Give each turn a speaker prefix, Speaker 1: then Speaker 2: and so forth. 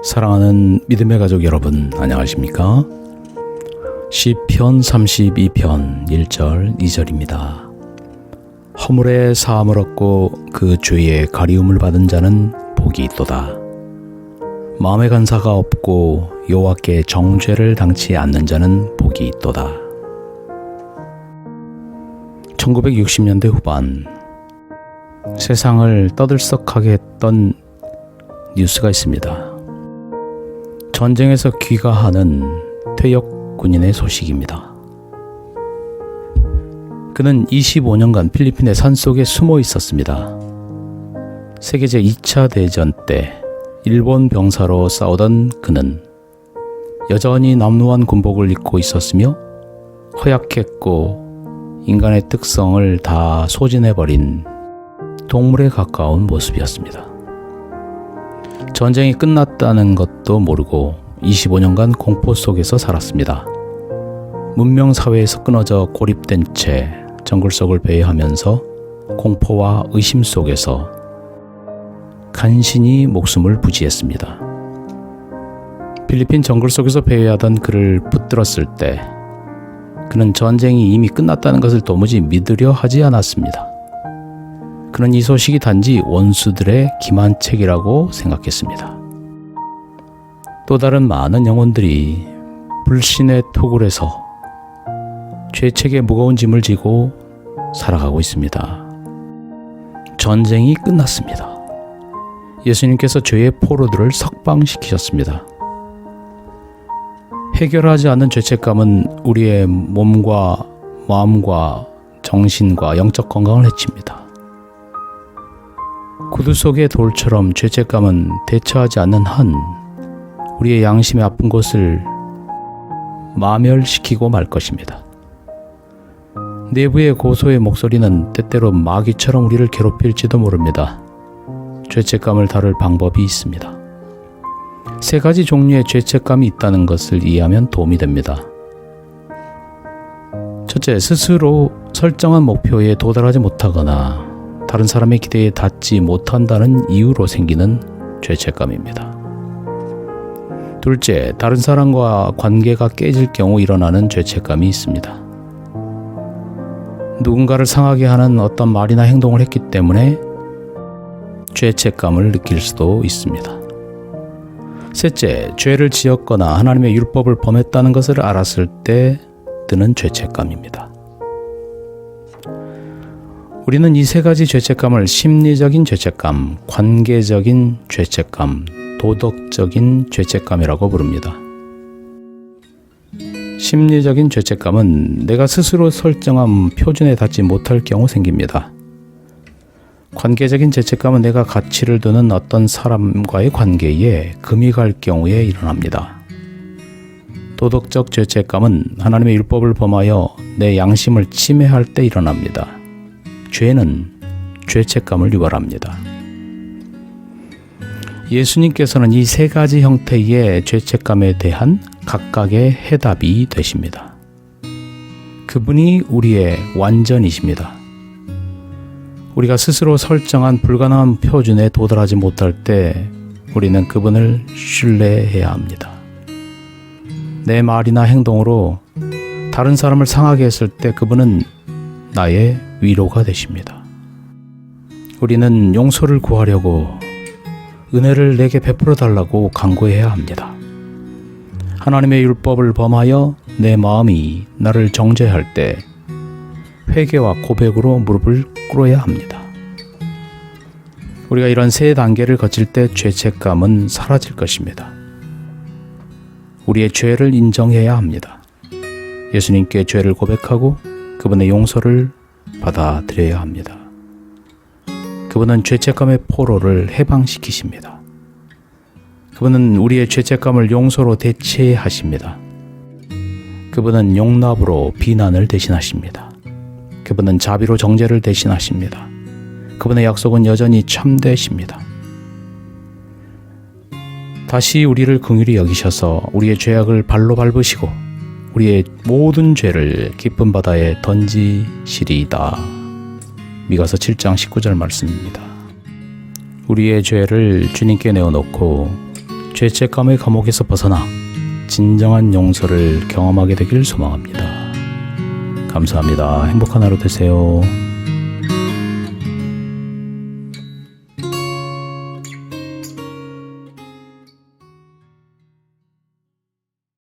Speaker 1: 사랑하는 믿음의 가족 여러분, 안녕하십니까? 시편 32편 1절 2절입니다. 허물의 사함을 얻고 그 죄의 가리움을 받은 자는 복이 있도다. 마음의 간사가 없고 여호와께 정죄를 당치 않는 자는 복이 있도다. 1960년대 후반 세상을 떠들썩하게 했던 뉴스가 있습니다. 전쟁에서 귀가하는 퇴역 군인의 소식입니다. 그는 25년간 필리핀의 산속에 숨어 있었습니다. 세계 제2차 대전 때 일본 병사로 싸우던 그는 여전히 남루한 군복을 입고 있었으며 허약했고 인간의 특성을 다 소진해버린 동물에 가까운 모습이었습니다. 전쟁이 끝났다는 것도 모르고 25년간 공포 속에서 살았습니다. 문명사회에서 끊어져 고립된 채 정글 속을 배회하면서 공포와 의심 속에서 간신히 목숨을 부지했습니다. 필리핀 정글 속에서 배회하던 그를 붙들었을 때 그는 전쟁이 이미 끝났다는 것을 도무지 믿으려 하지 않았습니다. 그는 이 소식이 단지 원수들의 기만책이라고 생각했습니다. 또 다른 많은 영혼들이 불신의 토굴에서 죄책의 무거운 짐을 지고 살아가고 있습니다. 전쟁이 끝났습니다. 예수님께서 죄의 포로들을 석방시키셨습니다. 해결하지 않는 죄책감은 우리의 몸과 마음과 정신과 영적 건강을 해칩니다. 구두 속의 돌처럼 죄책감은 대처하지 않는 한 우리의 양심의 아픈 곳을 마멸시키고 말 것입니다. 내부의 고소의 목소리는 때때로 마귀처럼 우리를 괴롭힐지도 모릅니다. 죄책감을 다룰 방법이 있습니다. 세 가지 종류의 죄책감이 있다는 것을 이해하면 도움이 됩니다. 첫째, 스스로 설정한 목표에 도달하지 못하거나 다른 사람의 기대에 닿지 못한다는 이유로 생기는 죄책감입니다. 둘째, 다른 사람과 관계가 깨질 경우 일어나는 죄책감이 있습니다. 누군가를 상하게 하는 어떤 말이나 행동을 했기 때문에 죄책감을 느낄 수도 있습니다. 셋째, 죄를 지었거나 하나님의 율법을 범했다는 것을 알았을 때 드는 죄책감입니다. 우리는 이 세 가지 죄책감을 심리적인 죄책감, 관계적인 죄책감, 도덕적인 죄책감이라고 부릅니다. 심리적인 죄책감은 내가 스스로 설정한 표준에 닿지 못할 경우 생깁니다. 관계적인 죄책감은 내가 가치를 두는 어떤 사람과의 관계에 금이 갈 경우에 일어납니다. 도덕적 죄책감은 하나님의 율법을 범하여 내 양심을 침해할 때 일어납니다. 죄는 죄책감을 유발합니다. 예수님께서는 이 세 가지 형태의 죄책감에 대한 각각의 해답이 되십니다. 그분이 우리의 완전이십니다. 우리가 스스로 설정한 불가능한 표준에 도달하지 못할 때 우리는 그분을 신뢰해야 합니다. 내 말이나 행동으로 다른 사람을 상하게 했을 때 그분은 나의 위로가 되십니다. 우리는 용서를 구하려고 은혜를 내게 베풀어 달라고 간구해야 합니다. 하나님의 율법을 범하여 내 마음이 나를 정죄할 때 회개와 고백으로 무릎을 꿇어야 합니다. 우리가 이런 세 단계를 거칠 때 죄책감은 사라질 것입니다. 우리의 죄를 인정해야 합니다. 예수님께 죄를 고백하고 그분의 용서를 받아들여야 합니다. 그분은 죄책감의 포로를 해방시키십니다. 그분은 우리의 죄책감을 용서로 대체하십니다. 그분은 용납으로 비난을 대신하십니다. 그분은 자비로 정죄를 대신하십니다. 그분의 약속은 여전히 참되십니다. 다시 우리를 긍휼히 여기셔서 우리의 죄악을 발로 밟으시고 우리의 모든 죄를 깊은 바다에 던지시리이다. 미가서 7장 19절 말씀입니다. 우리의 죄를 주님께 내어놓고 죄책감의 감옥에서 벗어나 진정한 용서를 경험하게 되길 소망합니다. 감사합니다. 행복한 하루 되세요.